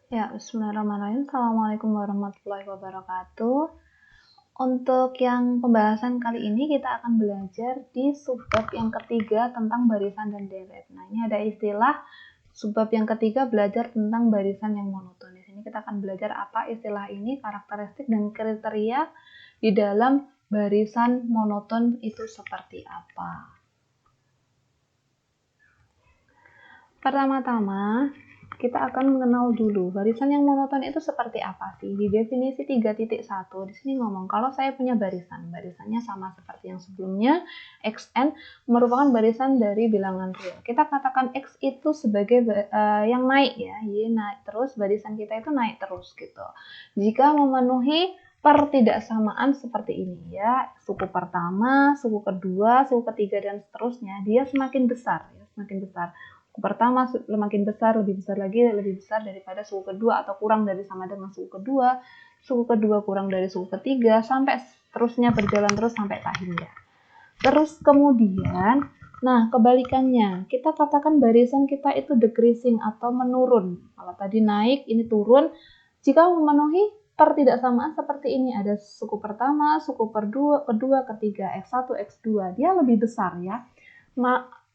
Ya, bismillahirrahmanirrahim. Assalamualaikum warahmatullahi wabarakatuh. Untuk yang pembahasan kali ini kita akan belajar di subbab yang ketiga tentang barisan dan deret. Nah, ini ada istilah subbab yang ketiga belajar tentang barisan yang monoton. Di sini kita akan belajar apa istilah ini, karakteristik dan kriteria di dalam barisan monoton itu seperti apa. Pertama-tama, kita akan mengenal dulu barisan yang monoton itu seperti apa sih. Di definisi 3.1 di sini ngomong kalau saya punya barisannya sama seperti yang sebelumnya, xn merupakan barisan dari bilangan real. Kita katakan x itu sebagai yang naik ya, y naik terus, barisan kita itu naik terus gitu. Jika memenuhi pertidaksamaan seperti ini ya, suku pertama, suku kedua, suku ketiga dan seterusnya, dia semakin besar ya, semakin besar. Pertama semakin besar, lebih besar lagi, lebih besar daripada suku kedua atau kurang dari sama dengan suku kedua kurang dari suku ketiga, sampai terusnya berjalan terus sampai tak hingga. Terus kemudian, nah kebalikannya, kita katakan barisan kita itu decreasing atau menurun. Kalau tadi naik, ini turun. Jika memenuhi pertidaksamaan seperti ini, ada suku pertama, suku kedua, ketiga, x1, x2, dia lebih besar ya.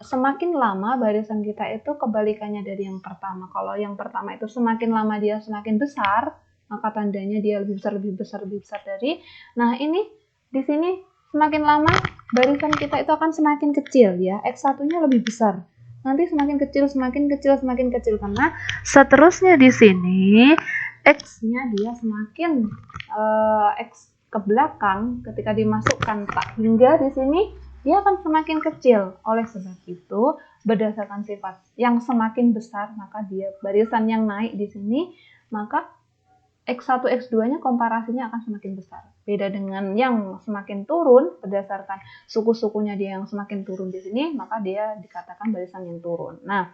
Semakin lama barisan kita itu kebalikannya dari yang pertama. Kalau yang pertama itu semakin lama dia semakin besar, maka tandanya dia lebih besar dari. Nah, ini di sini semakin lama barisan kita itu akan semakin kecil ya. X1-nya lebih besar. Nanti semakin kecil karena seterusnya di sini X-nya dia semakin X ke belakang ketika dimasukkan tak hingga di sini dia akan semakin kecil. Oleh sebab itu, berdasarkan sifat yang semakin besar, maka dia barisan yang naik di sini, maka X1, X2-nya komparasinya akan semakin besar. Beda dengan yang semakin turun, berdasarkan suku-sukunya dia yang semakin turun di sini, maka dia dikatakan barisan yang turun. Nah,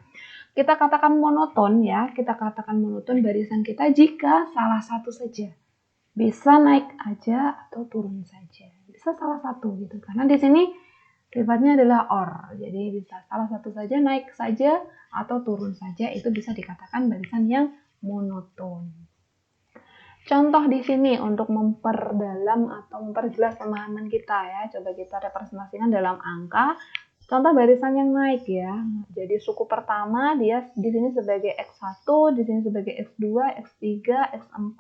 kita katakan monoton ya, kita katakan monoton barisan kita jika salah satu saja. Bisa naik aja atau turun saja. Bisa salah satu gitu. Karena di sini sifatnya adalah or, jadi bisa salah satu saja, naik saja atau turun saja, itu bisa dikatakan barisan yang monoton. Contoh di sini untuk memperdalam atau memperjelas pemahaman kita ya, coba kita representasikan dalam angka. Contoh barisan yang naik ya, jadi suku pertama dia di sini sebagai x1, di sini sebagai x2, x3, x4,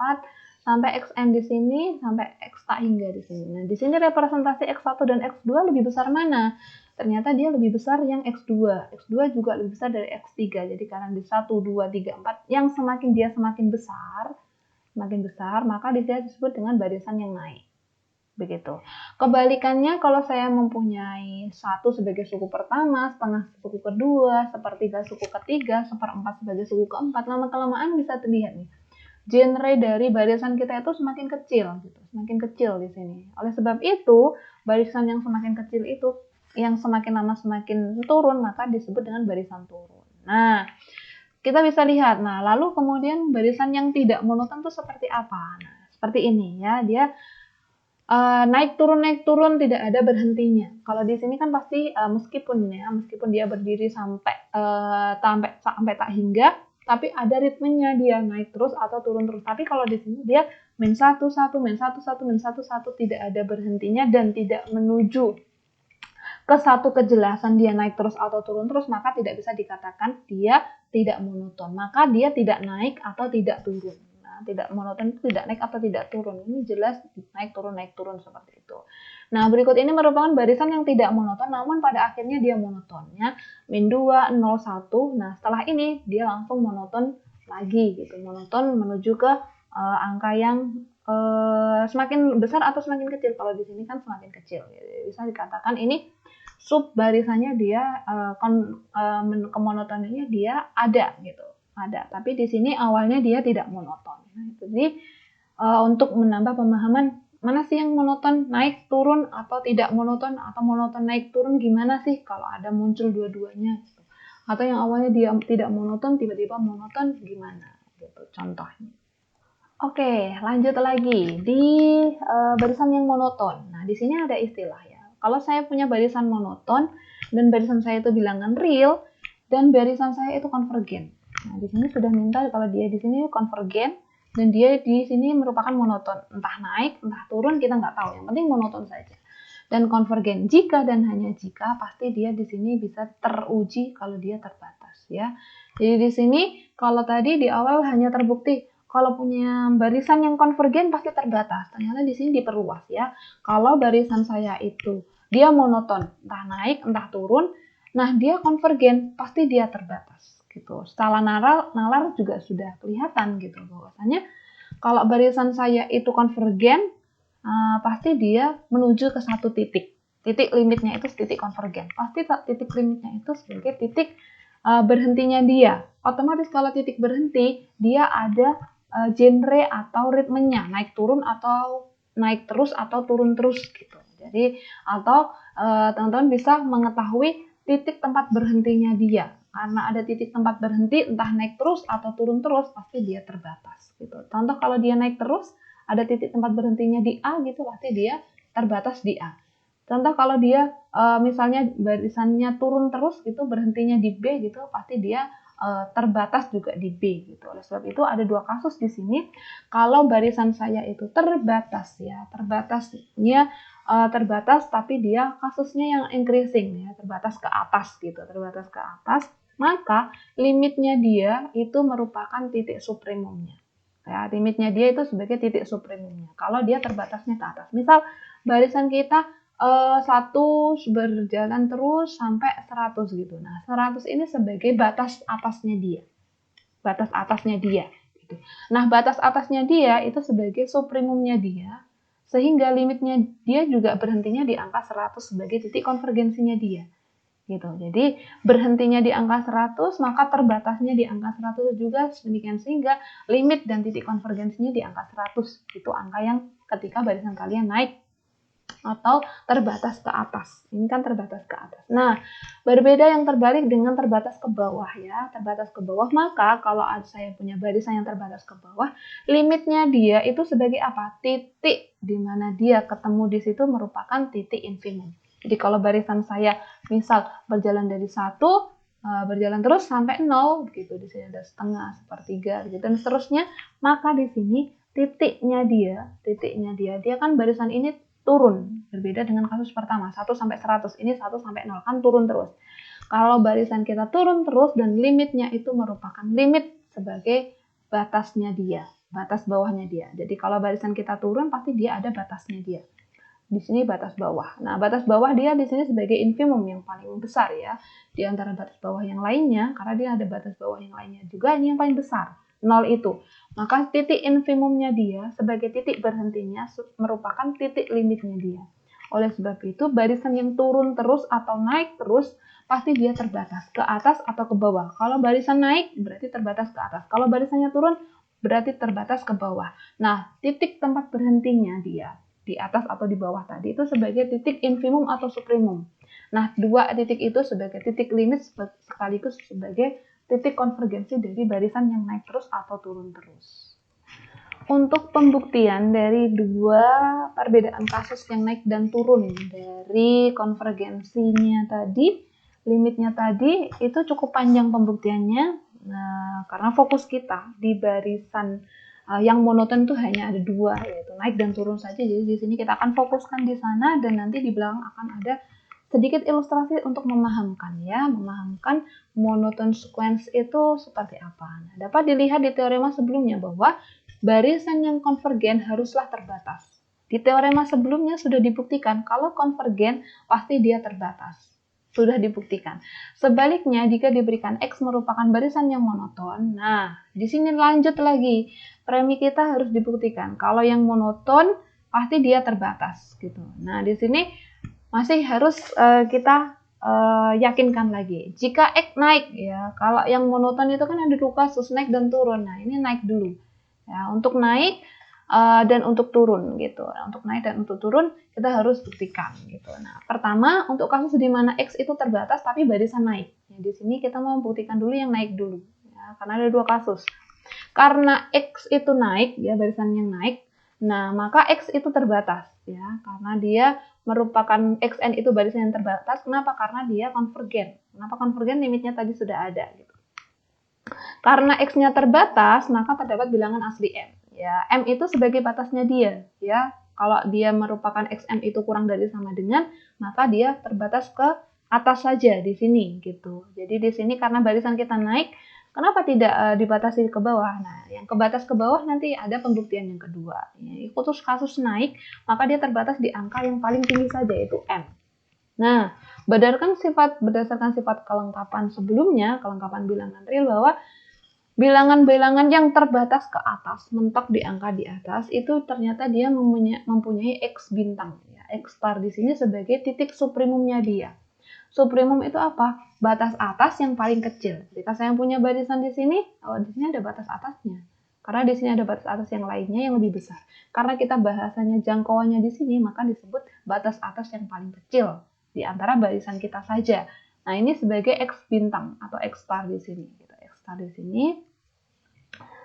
sampai xn di sini sampai x tak hingga di sini. Nah, di sini representasi x1 dan x2 lebih besar mana? Ternyata dia lebih besar yang x2. X2 juga lebih besar dari x3. Jadi karena di 1, 2, 3, 4 yang semakin dia semakin besar, maka dia disebut dengan barisan yang naik. Begitu. Kebalikannya kalau saya mempunyai 1 sebagai suku pertama, setengah suku kedua, sepertiga suku ketiga, seperempat sebagai suku keempat, lama-kelamaan bisa terlihat nih. Genre dari barisan kita itu semakin kecil gitu, semakin kecil di sini. Oleh sebab itu, barisan yang semakin kecil itu yang semakin lama semakin turun, maka disebut dengan barisan turun. Nah, kita bisa lihat. Nah, lalu kemudian barisan yang tidak monoton itu seperti apa? Nah, seperti ini ya, dia naik turun tidak ada berhentinya. Kalau di sini kan pasti meskipun dia berdiri sampai tak hingga, tapi ada ritmenya, dia naik terus atau turun terus. Tapi kalau di sini dia min 1 1 min 1 1 min 1 1, tidak ada berhentinya dan tidak menuju ke satu kejelasan dia naik terus atau turun terus, maka tidak bisa dikatakan dia tidak monoton. Maka dia tidak naik atau tidak turun. Tidak monoton itu tidak naik atau tidak turun. Ini jelas naik turun seperti itu. Nah, berikut ini merupakan barisan yang tidak monoton, namun pada akhirnya dia monoton ya. Min 2, 0, 1. Nah, setelah ini dia langsung monoton lagi gitu. Monoton menuju ke angka yang semakin besar atau semakin kecil. Kalau di sini kan semakin kecil. Bisa dikatakan ini sub barisannya dia kemonotoninya dia ada gitu. Ada, tapi di sini awalnya dia tidak monoton. Jadi untuk menambah pemahaman mana sih yang monoton, naik turun atau tidak monoton, atau monoton naik turun, gimana sih kalau ada muncul dua-duanya gitu. Atau yang awalnya dia tidak monoton tiba-tiba monoton, gimana gitu contohnya. Oke, lanjut lagi di barisan yang monoton. Nah, di sini ada istilah ya. Kalau saya punya barisan monoton dan barisan saya itu bilangan real dan barisan saya itu konvergen. Nah, di sini sudah minta kalau dia di sini konvergen dan dia di sini merupakan monoton. Entah naik, entah turun, kita nggak tahu. Yang penting monoton saja. Dan konvergen jika dan hanya jika pasti dia di sini bisa teruji kalau dia terbatas ya. Jadi di sini kalau tadi di awal hanya terbukti kalau punya barisan yang konvergen pasti terbatas. Ternyata di sini diperluas ya. Kalau barisan saya itu dia monoton, entah naik, entah turun, nah dia konvergen pasti dia terbatas gitu. Setelah nalar juga sudah kelihatan gitu bahwasanya kalau barisan saya itu konvergen pasti dia menuju ke satu titik. Titik limitnya itu titik konvergen. Pasti titik limitnya itu sebagai titik berhentinya dia. Otomatis kalau titik berhenti, dia ada genre atau ritmenya, naik turun atau naik terus atau turun terus gitu. Jadi atau teman-teman bisa mengetahui titik tempat berhentinya dia. Karena ada titik tempat berhenti, entah naik terus atau turun terus, pasti dia terbatas gitu. Contoh kalau dia naik terus, ada titik tempat berhentinya di A gitu, pasti dia terbatas di A. Contoh kalau dia misalnya barisannya turun terus gitu, berhentinya di B gitu, pasti dia terbatas juga di B gitu. Oleh sebab itu ada dua kasus di sini. Kalau barisan saya itu terbatas ya, terbatasnya terbatas tapi dia kasusnya yang increasing ya, terbatas ke atas gitu, terbatas ke atas, maka limitnya dia itu merupakan titik supremumnya. Ya, limitnya dia itu sebagai titik supremumnya. Kalau dia terbatasnya ke atas. Misal barisan kita 1 berjalan terus sampai 100 gitu. Nah, 100 ini sebagai batas atasnya dia. Batas atasnya dia. Gitu. Nah, batas atasnya dia itu sebagai supremumnya dia. Sehingga limitnya dia juga berhentinya di angka 100 sebagai titik konvergensinya dia. Gitu. Jadi berhentinya di angka 100, maka terbatasnya di angka 100 juga demikian, sehingga limit dan titik konvergensinya di angka 100. Itu angka yang ketika barisan kalian naik atau terbatas ke atas. Ini kan terbatas ke atas. Nah, berbeda yang terbalik dengan terbatas ke bawah ya. Terbatas ke bawah, maka kalau saya punya barisan yang terbatas ke bawah, limitnya dia itu sebagai apa? Titik di mana dia ketemu di situ merupakan titik infimum. Jadi kalau barisan saya misal berjalan dari 1, berjalan terus sampai 0 gitu, di sini ada setengah, sepertiga gitu dan seterusnya, maka di sini titiknya dia kan barisan ini turun, berbeda dengan kasus pertama 1 sampai 100, ini 1 sampai 0 kan turun terus. Kalau barisan kita turun terus dan limitnya itu merupakan limit sebagai batasnya dia, batas bawahnya dia. Jadi kalau barisan kita turun pasti dia ada batasnya dia. Di sini batas bawah. Nah, batas bawah dia di sini sebagai infimum yang paling besar ya. Di antara batas bawah yang lainnya, karena dia ada batas bawah yang lainnya juga, ini yang paling besar, 0 itu. Maka titik infimumnya dia sebagai titik berhentinya merupakan titik limitnya dia. Oleh sebab itu, barisan yang turun terus atau naik terus, pasti dia terbatas ke atas atau ke bawah. Kalau barisan naik, berarti terbatas ke atas. Kalau barisannya turun, berarti terbatas ke bawah. Nah, titik tempat berhentinya dia di atas atau di bawah tadi itu sebagai titik infimum atau supremum. Nah, dua titik itu sebagai titik limit sekaligus sebagai titik konvergensi dari barisan yang naik terus atau turun terus. Untuk pembuktian dari dua perbedaan kasus yang naik dan turun dari konvergensinya tadi, limitnya tadi itu cukup panjang pembuktiannya. Nah, karena fokus kita di barisan yang monoton itu hanya ada 2, yaitu naik dan turun saja. Jadi di sini kita akan fokuskan di sana dan nanti di belakang akan ada sedikit ilustrasi untuk memahamkan ya, memahamkan monoton sequence itu seperti apa. Nah, dapat dilihat di teorema sebelumnya bahwa barisan yang konvergen haruslah terbatas. Di teorema sebelumnya sudah dibuktikan kalau konvergen pasti dia terbatas. Sudah dibuktikan. Sebaliknya, jika diberikan X merupakan barisan yang monoton, nah, di sini lanjut lagi. Premi kita harus dibuktikan. Kalau yang monoton, pasti dia terbatas. Gitu. Nah, di sini masih harus kita yakinkan lagi. Jika X naik, ya, kalau yang monoton itu kan ada 2 kasus, naik dan turun. Nah, ini naik dulu. Ya, untuk naik dan untuk turun gitu. Nah, untuk naik dan untuk turun kita harus buktikan gitu. Nah, pertama untuk kasus di mana X itu terbatas tapi barisan naik. Ya, di sini kita mau buktikan dulu yang naik dulu. Ya, karena ada 2 kasus. Karena X itu naik, ya barisan yang naik. Nah, maka X itu terbatas ya, karena dia merupakan XN itu barisan yang terbatas. Kenapa? Karena dia konvergen. Kenapa konvergen? Limitnya tadi sudah ada gitu. Karena X-nya terbatas, maka terdapat bilangan asli M. Ya, M itu sebagai batasnya dia. Ya, kalau dia merupakan XM itu kurang dari sama dengan, maka dia terbatas ke atas saja di sini gitu. Jadi di sini karena barisan kita naik, kenapa tidak dibatasi ke bawah? Nah, yang kebatas ke bawah nanti ada pembuktian yang kedua. Ya, khusus kasus naik, maka dia terbatas di angka yang paling tinggi saja, yaitu M. Nah, berdasarkan sifat kelengkapan sebelumnya, kelengkapan bilangan real, bahwa bilangan-bilangan yang terbatas ke atas, mentok di angka di atas, itu ternyata dia mempunyai X bintang. Ya. X star di sini sebagai titik supremumnya dia. Supremum itu apa? Batas atas yang paling kecil. Jika saya punya barisan di sini, di sini ada batas atasnya. Karena di sini ada batas atas yang lainnya yang lebih besar. Karena kita bahasanya jangkauannya di sini, maka disebut batas atas yang paling kecil di antara barisan kita saja. Nah, ini sebagai X bintang atau X star di sini. X star di sini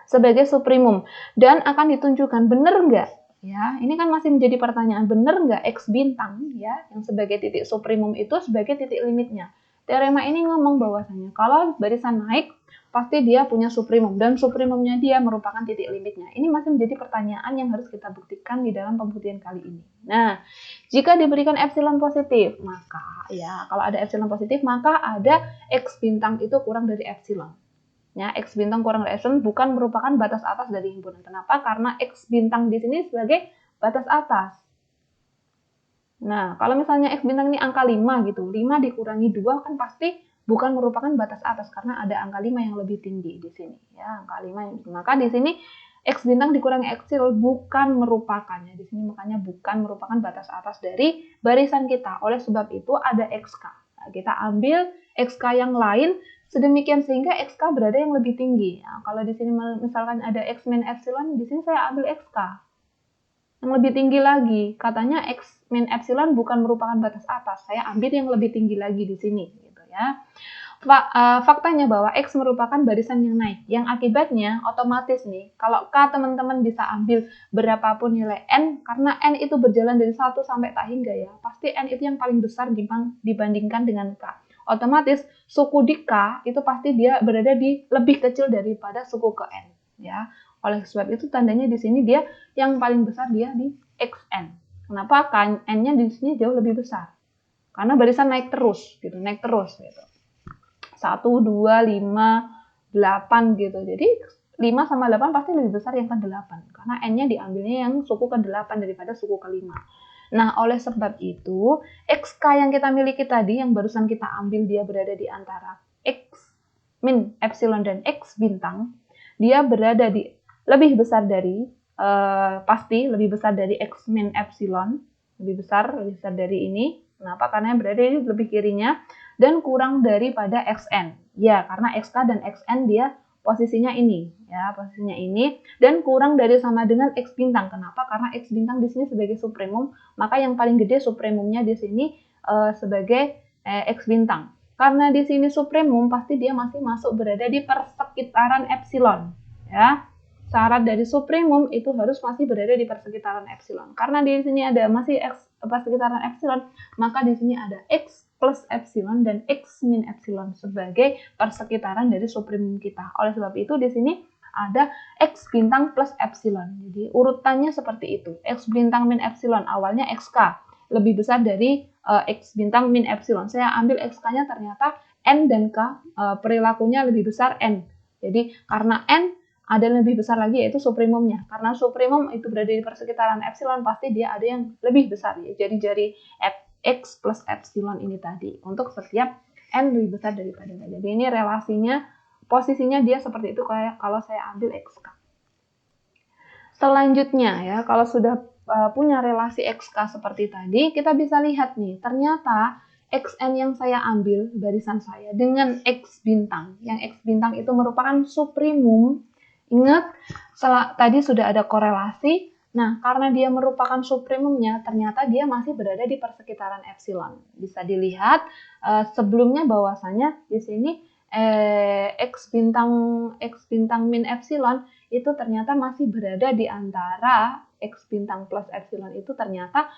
sebagai supremum dan akan ditunjukkan benar nggak ya, ini kan masih menjadi pertanyaan, benar nggak X bintang ya yang sebagai titik supremum itu sebagai titik limitnya. Teorema ini ngomong bahwasanya kalau barisan naik pasti dia punya supremum dan supremumnya dia merupakan titik limitnya. Ini masih menjadi pertanyaan yang harus kita buktikan di dalam pembuktian kali ini. Nah, jika diberikan epsilon positif, maka ya kalau ada epsilon positif maka ada X bintang itu kurang dari epsilon. Ya, X bintang kurang dari epsilon bukan merupakan batas atas dari himpunan. Kenapa? Karena X bintang di sini sebagai batas atas. Nah, kalau misalnya X bintang ini angka 5 gitu, 5 dikurangi 2 kan pasti bukan merupakan batas atas karena ada angka 5 yang lebih tinggi di sini. Ya, angka 5 yang maka di sini X bintang dikurangi epsilon bukan merupakannya. Di sini makanya bukan merupakan batas atas dari barisan kita. Oleh sebab itu ada XK. Nah, kita ambil XK yang lain sedemikian sehingga XK berada yang lebih tinggi. Nah, kalau di sini misalkan ada X min epsilon, di sini saya ambil XK yang lebih tinggi lagi. Katanya X min epsilon bukan merupakan batas atas. Saya ambil yang lebih tinggi lagi di sini, gitu ya. Faktanya bahwa X merupakan barisan yang naik. Yang akibatnya otomatis nih, kalau K teman-teman bisa ambil berapapun nilai N, karena N itu berjalan dari 1 sampai tak hingga ya, pasti N itu yang paling besar dibandingkan dengan K. Otomatis suku di K itu pasti dia berada di lebih kecil daripada suku ke N. Ya, oleh sebab itu tandanya di sini dia yang paling besar dia di XN. Kenapa? N-nya di sini jauh lebih besar. Karena barisan naik terus gitu. 1, 2, 5, 8 gitu. Jadi 5 sama 8 pasti lebih besar yang ke-8. Karena N-nya diambilnya yang suku ke-8 daripada suku ke-5. Nah, oleh sebab itu, XK yang kita miliki tadi, yang barusan kita ambil dia berada di antara X min epsilon dan X bintang, dia berada di lebih besar dari, pasti lebih besar dari X min epsilon, lebih besar dari ini. Kenapa? Karena berada di lebih kirinya, dan kurang daripada XN. Ya, karena XK dan XN dia posisinya ini, ya, posisinya ini, dan kurang dari sama dengan X bintang. Kenapa? Karena X bintang di sini sebagai supremum, maka yang paling gede supremumnya di sini sebagai X bintang. Karena di sini supremum, pasti dia masih masuk berada di persekitaran epsilon, ya. Syarat dari supremum itu harus masih berada di persekitaran epsilon. Karena di sini ada masih persekitaran epsilon, maka di sini ada X plus epsilon dan X min epsilon sebagai persekitaran dari supremum kita. Oleh sebab itu di sini ada X bintang plus epsilon. Jadi urutannya seperti itu. X bintang min epsilon awalnya XK lebih besar dari X bintang min epsilon. Saya ambil XK-nya ternyata N dan K perilakunya lebih besar N. Jadi karena N ada yang lebih besar lagi yaitu supremumnya. Karena supremum itu berada di persekitaran epsilon, pasti dia ada yang lebih besar ya. Jadi X plus epsilon ini tadi untuk setiap N lebih besar daripada N. Jadi ini relasinya, posisinya dia seperti itu kayak kalau saya ambil XK. Selanjutnya ya, kalau sudah punya relasi XK seperti tadi, kita bisa lihat nih, ternyata XN yang saya ambil, barisan saya, dengan X bintang, yang X bintang itu merupakan supremum. Ingat, tadi sudah ada korelasi. Nah, karena dia merupakan supremumnya, ternyata dia masih berada di persekitaran epsilon. Bisa dilihat sebelumnya bahwasanya di sini X bintang min epsilon itu ternyata masih berada di antara X bintang plus epsilon itu ternyata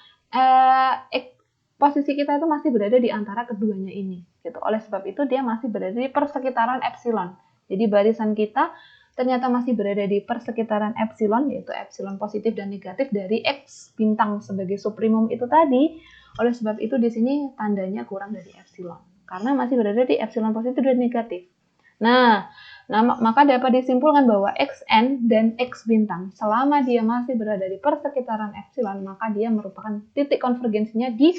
posisi kita itu masih berada di antara keduanya ini. Gitu. Oleh sebab itu dia masih berada di persekitaran epsilon. Jadi barisan kita ternyata masih berada di persekitaran epsilon, yaitu epsilon positif dan negatif dari X bintang sebagai suprimum itu tadi. Oleh sebab itu di sini tandanya kurang dari epsilon, karena masih berada di epsilon positif dan negatif. Nah, maka dapat disimpulkan bahwa Xn dan X bintang selama dia masih berada di persekitaran epsilon, maka dia merupakan titik konvergensinya di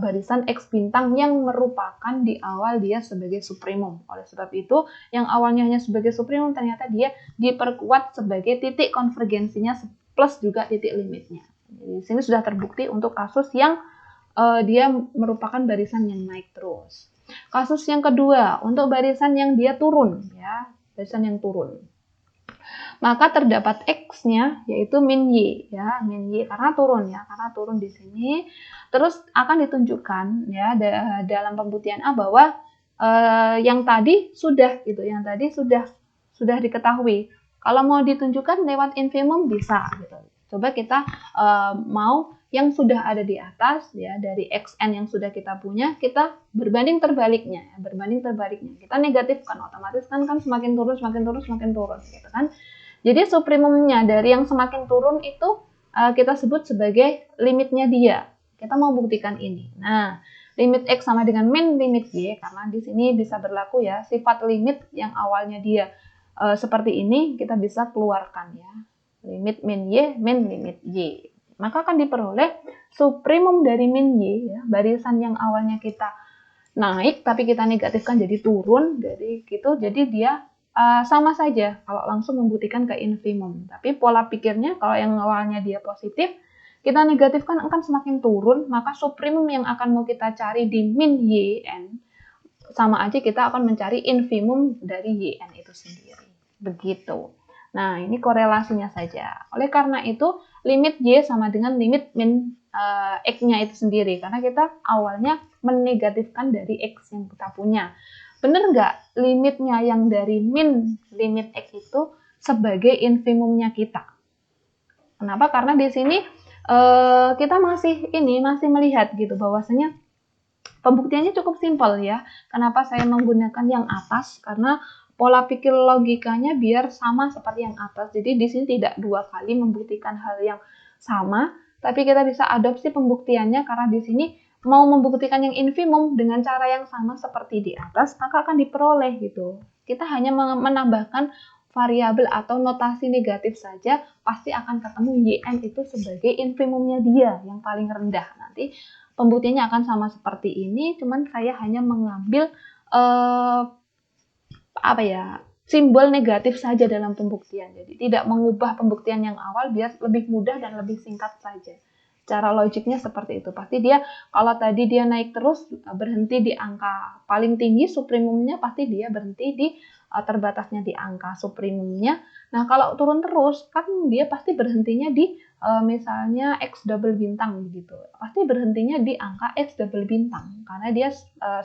barisan X bintang yang merupakan di awal dia sebagai suprimum. Oleh sebab itu, yang awalnya hanya sebagai suprimum ternyata dia diperkuat sebagai titik konvergensinya plus juga titik limitnya. Di sini sudah terbukti untuk kasus yang dia merupakan barisan yang naik terus. Kasus yang kedua, untuk barisan yang dia turun, ya, barisan yang turun. Maka terdapat X-nya yaitu min Y, ya, min Y karena turun di sini. Terus akan ditunjukkan ya dalam pembuktian A bahwa yang tadi sudah gitu, yang tadi sudah diketahui. Kalau mau ditunjukkan lewat infimum bisa gitu. Coba kita mau yang sudah ada di atas ya, dari Xn yang sudah kita punya, kita berbanding terbaliknya ya, kita negatifkan, otomatis kan semakin turun gitu kan. Jadi suprimumnya dari yang semakin turun itu kita sebut sebagai limitnya dia. Kita mau buktikan ini. Nah, limit X sama dengan min limit Y, karena di sini bisa berlaku ya sifat limit yang awalnya dia seperti ini, kita bisa keluarkan ya, limit min Y min limit Y. Maka akan diperoleh suprimum dari min Y ya, barisan yang awalnya kita naik tapi kita negatifkan jadi turun, jadi dia sama saja kalau langsung membuktikan ke infimum. Tapi pola pikirnya kalau yang awalnya dia positif, kita negatifkan akan semakin turun, maka suprimum yang akan mau kita cari di min Yn sama aja kita akan mencari infimum dari Yn itu sendiri. Begitu. Nah, ini korelasinya saja. Oleh karena itu, limit Y sama dengan limit min X-nya itu sendiri. Karena kita awalnya menegatifkan dari X yang kita punya. Benar nggak limitnya yang dari min limit X itu sebagai infimumnya kita? Kenapa? Karena di sini kita masih melihat gitu bahwasanya pembuktiannya cukup simpel ya. Kenapa saya menggunakan yang atas? Karena pola pikir logikanya biar sama seperti yang atas. Jadi di sini tidak dua kali membuktikan hal yang sama, tapi kita bisa adopsi pembuktiannya karena di sini mau membuktikan yang infimum dengan cara yang sama seperti di atas, maka akan diperoleh gitu. Kita hanya menambahkan variabel atau notasi negatif saja, pasti akan ketemu Yn itu sebagai infimumnya dia yang paling rendah. Nanti pembuktiannya akan sama seperti ini, cuman saya hanya mengambil simbol negatif saja dalam pembuktian. Jadi tidak mengubah pembuktian yang awal biar lebih mudah dan lebih singkat saja. Cara logiknya seperti itu. Pasti dia kalau tadi dia naik terus berhenti di angka paling tinggi suprimumnya, pasti dia berhenti di terbatasnya di angka suprimumnya. Nah, kalau turun terus kan dia pasti berhentinya di misalnya X double bintang begitu. Pasti berhentinya di angka X double bintang karena dia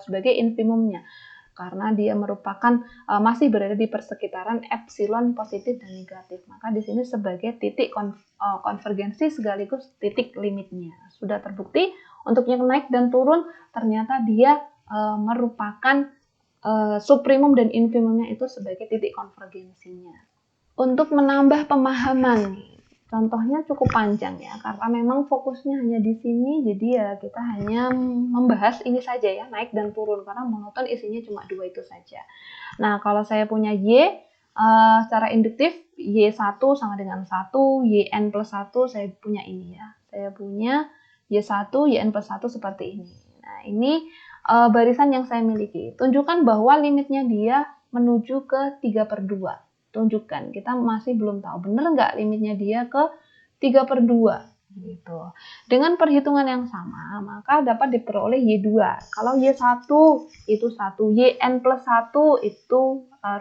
sebagai infimumnya. Karena dia merupakan masih berada di persekitaran epsilon positif dan negatif. Maka di sini sebagai titik konvergensi sekaligus titik limitnya. Sudah terbukti untuk yang naik dan turun ternyata dia merupakan suprimum dan infimumnya itu sebagai titik konvergensinya. Untuk menambah pemahaman, contohnya cukup panjang ya, karena memang fokusnya hanya di sini, jadi ya kita hanya membahas ini saja ya, naik dan turun, karena monoton isinya cuma dua itu saja. Nah, kalau saya punya Y, secara induktif, Y1 sama dengan 1, Yn plus 1, saya punya ini ya. Saya punya Y1, Yn plus 1 seperti ini. Nah, ini barisan yang saya miliki. Tunjukkan bahwa limitnya dia menuju ke 3/2. Tunjukkan, kita masih belum tahu benar nggak limitnya dia ke 3/2 gitu. Dengan perhitungan yang sama maka dapat diperoleh Y2. Kalau Y1 itu 1, Yn plus 1 itu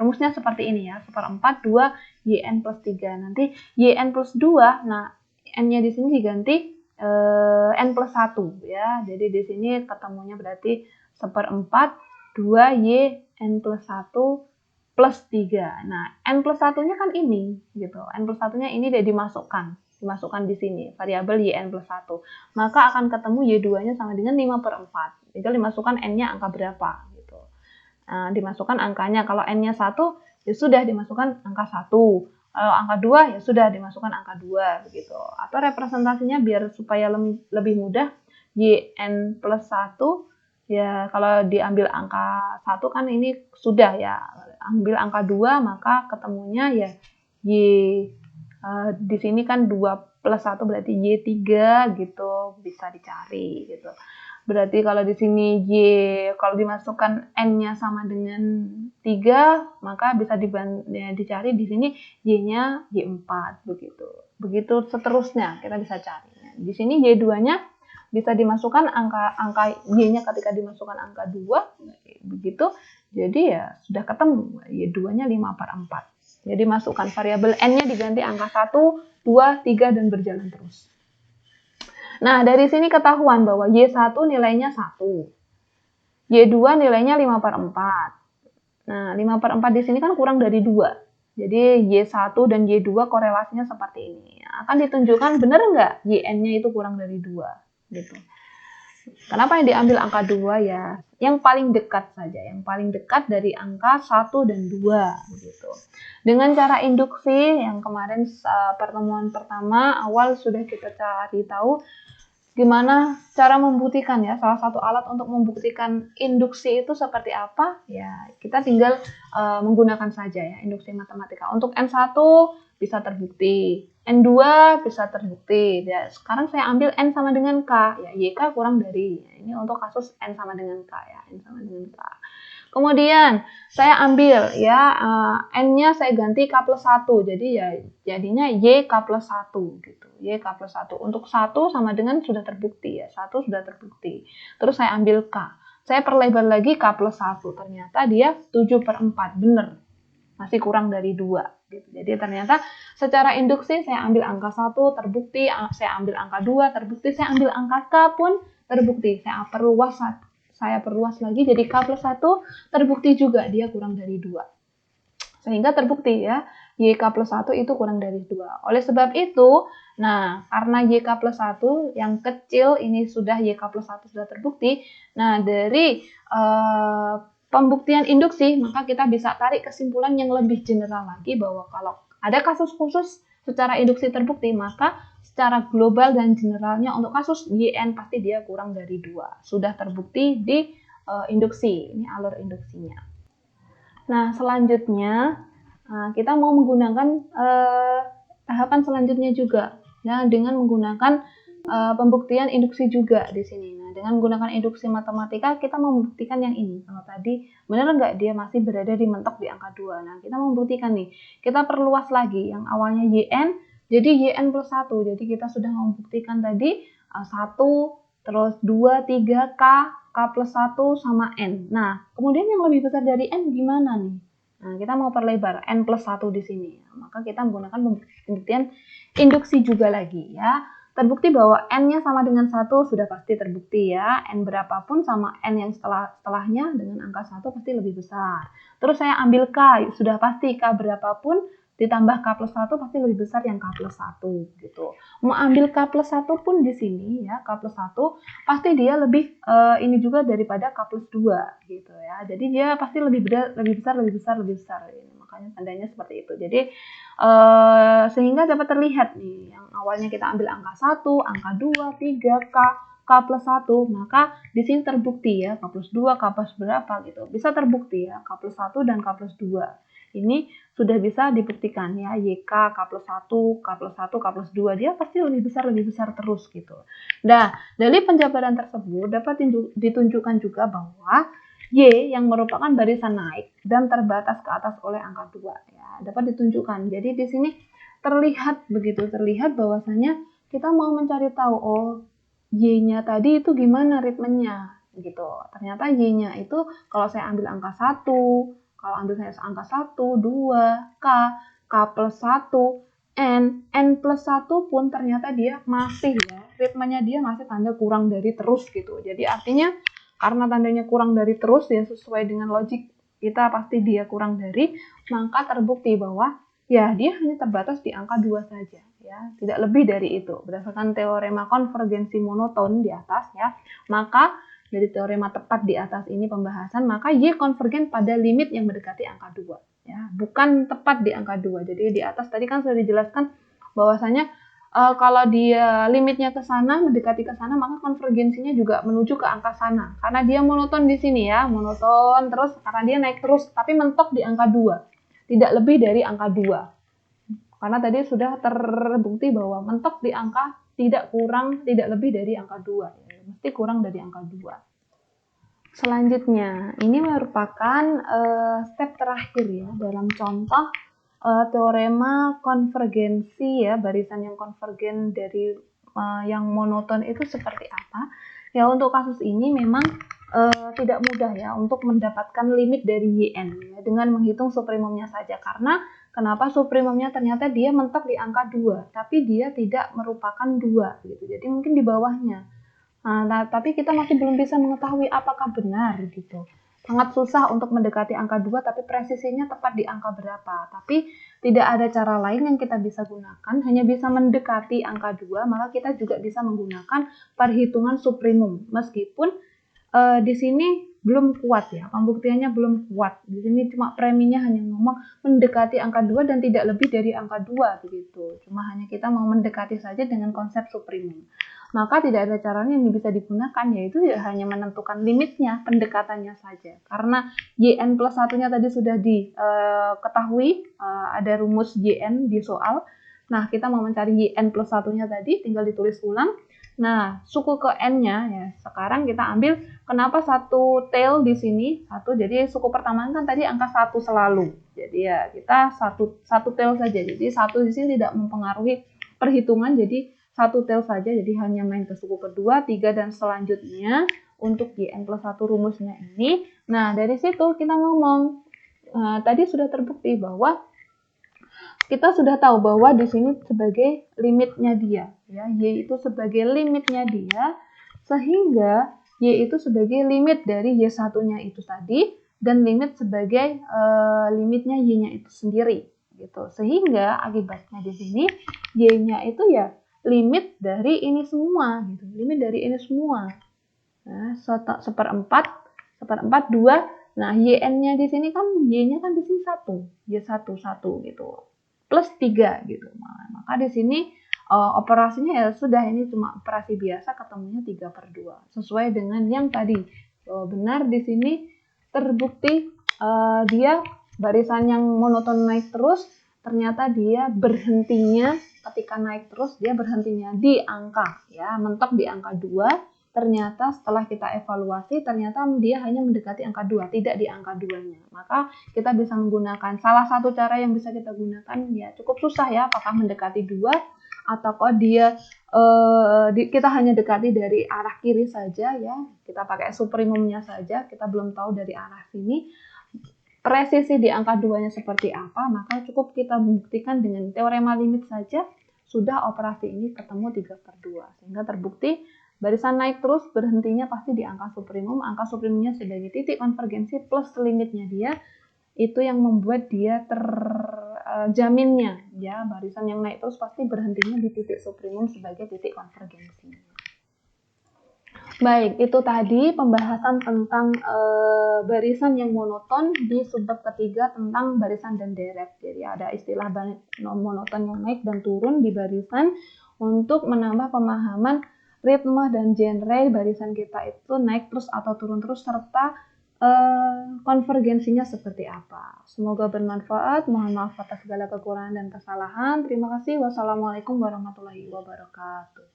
rumusnya seperti ini ya, 1/4 2 Yn plus 3. Nanti Yn plus 2, nah N-nya di sini diganti N plus 1 ya. Jadi di sini ketemunya berarti 1/4 2 Yn plus 1 plus 3. Nah, N plus 1-nya kan ini, gitu. N plus 1-nya ini udah dimasukkan di sini, variabel Yn plus 1. Maka akan ketemu Y2-nya sama dengan 5/4. Tinggal dimasukkan N-nya angka berapa, gitu. Nah, dimasukkan angkanya, kalau N-nya 1, ya sudah dimasukkan angka 1. Kalau angka 2 ya sudah dimasukkan angka 2 begitu. Atau representasinya biar supaya lebih mudah, yn plus 1 ya kalau diambil angka 1 kan ini sudah ya. Ambil angka 2 maka ketemunya ya y di sini kan 2 plus 1 berarti y3 gitu, bisa dicari gitu. Berarti kalau di sini kalau dimasukkan n-nya sama dengan 3, maka bisa dicari di sini y-nya y4 begitu. Begitu seterusnya kita bisa cari. Di sini y2-nya bisa dimasukkan angka y-nya ketika dimasukkan angka 2 begitu. Jadi ya sudah ketemu y2-nya 5/4. Jadi masukkan variabel n-nya diganti angka 1, 2, 3 dan berjalan terus. Nah, dari sini ketahuan bahwa Y1 nilainya 1. Y2 nilainya 5/4. Nah, 5/4 di sini kan kurang dari 2. Jadi, Y1 dan Y2 korelasinya seperti ini. Akan ditunjukkan benar nggak Yn-nya itu kurang dari 2. Gitu. Kenapa yang diambil angka 2 ya? Yang paling dekat saja. Yang paling dekat dari angka 1 dan 2. Gitu. Dengan cara induksi yang kemarin pertemuan pertama awal sudah kita cari tahu gimana cara membuktikan ya. Salah satu alat untuk membuktikan induksi itu seperti apa ya, kita tinggal menggunakan saja ya induksi matematika. Untuk N1 bisa terbukti, N2 bisa terbukti ya. Sekarang saya ambil N sama dengan K ya, YK kurang dari ya, ini untuk kasus N sama dengan K ya, N sama dengan K. Kemudian saya ambil ya N-nya saya ganti K plus 1. Jadi ya jadinya YK plus 1 gitu. YK plus 1. Untuk 1 sama dengan sudah terbukti ya. 1 sudah terbukti. Terus saya ambil K. Saya perlebar lagi K plus 1. Ternyata dia 7/4. Benar. Masih kurang dari 2. Gitu. Jadi ternyata secara induksi saya ambil angka 1 terbukti. Saya ambil angka 2 terbukti. Saya ambil angka K pun terbukti. Saya perluas lagi jadi K plus 1 terbukti juga dia kurang dari 2. Sehingga terbukti ya, YK plus 1 itu kurang dari 2. Oleh sebab itu, nah karena YK plus 1 yang kecil ini sudah YK plus 1 sudah terbukti, nah dari pembuktian induksi, maka kita bisa tarik kesimpulan yang lebih general lagi bahwa kalau ada kasus khusus secara induksi terbukti, maka secara global dan generalnya untuk kasus YN pasti dia kurang dari 2. Sudah terbukti di induksi. Ini alur induksinya. Nah, selanjutnya kita mau menggunakan tahapan selanjutnya juga ya, dengan menggunakan pembuktian induksi juga di sini. Nah, dengan menggunakan induksi matematika kita membuktikan yang ini. Kalau tadi benar nggak dia masih berada di mentok di angka 2. Nah, kita membuktikan nih. Kita perluas lagi yang awalnya YN jadi YN plus 1. Jadi kita sudah membuktikan tadi 1 terus 2, 3, K plus 1 sama N. Nah, kemudian yang lebih besar dari N gimana nih? Nah, kita mau perlebar N plus 1 di sini. Maka kita menggunakan pembuktian induksi juga lagi ya. Terbukti bahwa N-nya sama dengan 1 sudah pasti terbukti ya. N berapapun sama N yang setelahnya dengan angka 1 pasti lebih besar. Terus saya ambil K, sudah pasti K berapapun ditambah K plus 1 pasti lebih besar yang K plus 1 gitu. Mau ambil K plus 1 pun di sini ya, K plus 1 pasti dia lebih ini juga daripada K plus 2 gitu ya. Jadi dia pasti lebih besar. Ini, makanya tandanya seperti itu. Jadi sehingga dapat terlihat nih, yang awalnya kita ambil angka 1, angka 2, 3, K plus 1, maka di sini terbukti ya, K plus 2, K plus berapa gitu. Bisa terbukti ya, K plus 1 dan K plus 2. Ini sudah bisa dibuktikan ya, YK, K plus 1, K plus 1, K plus 2, dia pasti lebih besar terus gitu. Nah, dari penjabaran tersebut dapat ditunjukkan juga bahwa Y yang merupakan barisan naik dan terbatas ke atas oleh angka 2 ya, dapat ditunjukkan. Jadi di sini terlihat bahwasanya kita mau mencari tahu Y-nya tadi itu gimana ritmenya gitu. Ternyata Y-nya itu kalau saya ambil angka 1, kalau ambil saya angka 1, 2, K plus 1, N plus 1 pun ternyata dia masih ya, ritmenya dia masih tanda kurang dari terus gitu. Jadi artinya karena tandanya kurang dari terus ya, sesuai dengan logik kita pasti dia kurang dari, maka terbukti bahwa ya dia hanya terbatas di angka 2 saja ya, tidak lebih dari itu. Berdasarkan teorema konvergensi monoton di atas ya, maka dari teorema tepat di atas ini pembahasan, maka Y konvergen pada limit yang mendekati angka 2. ya, bukan tepat di angka 2. Jadi di atas tadi kan sudah dijelaskan bahwasanya kalau dia limitnya ke sana, mendekati ke sana, maka konvergensinya juga menuju ke angka sana. Karena dia monoton di sini ya, monoton terus karena dia naik terus, tapi mentok di angka 2. Tidak lebih dari angka 2. Karena tadi sudah terbukti bahwa mentok di angka tidak lebih dari angka 2. Ya, mesti kurang dari angka 2. Selanjutnya, ini merupakan step terakhir ya dalam contoh teorema konvergensi ya, barisan yang konvergen dari yang monoton itu seperti apa. Ya, untuk kasus ini memang tidak mudah ya untuk mendapatkan limit dari YN ya, dengan menghitung suprimumnya saja. Karena kenapa suprimumnya ternyata dia mentok di angka 2, tapi dia tidak merupakan 2 gitu. Jadi mungkin di bawahnya. Nah, tapi kita masih belum bisa mengetahui apakah benar gitu. Sangat susah untuk mendekati angka 2, tapi presisinya tepat di angka berapa. Tapi tidak ada cara lain yang kita bisa gunakan, hanya bisa mendekati angka 2, maka kita juga bisa menggunakan perhitungan suprimum. Meskipun di sini belum kuat ya, pembuktiannya belum kuat. Di sini cuma preminya hanya ngomong mendekati angka 2 dan tidak lebih dari angka 2 begitu. Cuma hanya kita mau mendekati saja dengan konsep suprimum. Maka tidak ada caranya yang bisa digunakan, yaitu ya hanya menentukan limitnya, pendekatannya saja. Karena YN plus satunya tadi sudah diketahui, ada rumus YN di soal. Nah, kita mau mencari YN plus satunya tadi, tinggal ditulis ulang. Nah, suku ke N-nya, ya sekarang kita ambil kenapa satu tail di sini, satu, jadi suku pertama kan tadi angka 1 selalu. Jadi ya kita satu tail saja, jadi satu di sini tidak mempengaruhi perhitungan, jadi satu tail saja, jadi hanya main ke suku kedua, 3, dan selanjutnya untuk YN plus 1 rumusnya ini. Nah, dari situ kita ngomong, tadi sudah terbukti bahwa kita sudah tahu bahwa di sini sebagai limitnya dia, ya, Y itu sebagai limitnya dia, sehingga Y itu sebagai limit dari Y1-nya itu tadi, dan limit sebagai limitnya Y-nya itu sendiri, gitu. Sehingga akibatnya di sini Y-nya itu ya limit dari ini semua, gitu. Limit dari ini semua. Nah, seperempat 2. Nah, YN-nya di sini kan Y-nya kan di sini 1, Y1 1 gitu. Plus 3 gitu. Maka di sini operasinya ya sudah, ini cuma operasi biasa, ketemunya 3/2. Sesuai dengan yang tadi. Benar di sini terbukti dia barisan yang monoton naik terus, ternyata dia berhentinya ketika naik terus, dia berhentinya di angka ya, mentok di angka 2. Ternyata setelah kita evaluasi, ternyata dia hanya mendekati angka 2, tidak di angka 2-nya. Maka kita bisa menggunakan salah satu cara yang bisa kita gunakan, ya cukup susah ya, apakah mendekati 2 atau kok dia kita hanya dekati dari arah kiri saja ya, kita pakai suprimumnya saja, kita belum tahu dari arah sini presisi di angka 2-nya seperti apa, maka cukup kita buktikan dengan teorema limit saja, sudah operasi ini ketemu 3/2, sehingga terbukti barisan naik terus, berhentinya pasti di angka suprimum. Angka suprimumnya sebagai titik konvergensi plus limitnya dia, itu yang membuat dia terjaminnya ya, barisan yang naik terus pasti berhentinya di titik suprimum sebagai titik konvergensi. Baik, itu tadi pembahasan tentang barisan yang monoton di subbab ketiga tentang barisan dan deret. Jadi ada istilah monoton yang naik dan turun di barisan untuk menambah pemahaman ritme dan genre barisan kita itu naik terus atau turun terus, serta konvergensinya seperti apa. Semoga bermanfaat. Mohon maaf atas segala kekurangan dan kesalahan. Terima kasih. Wassalamualaikum warahmatullahi wabarakatuh.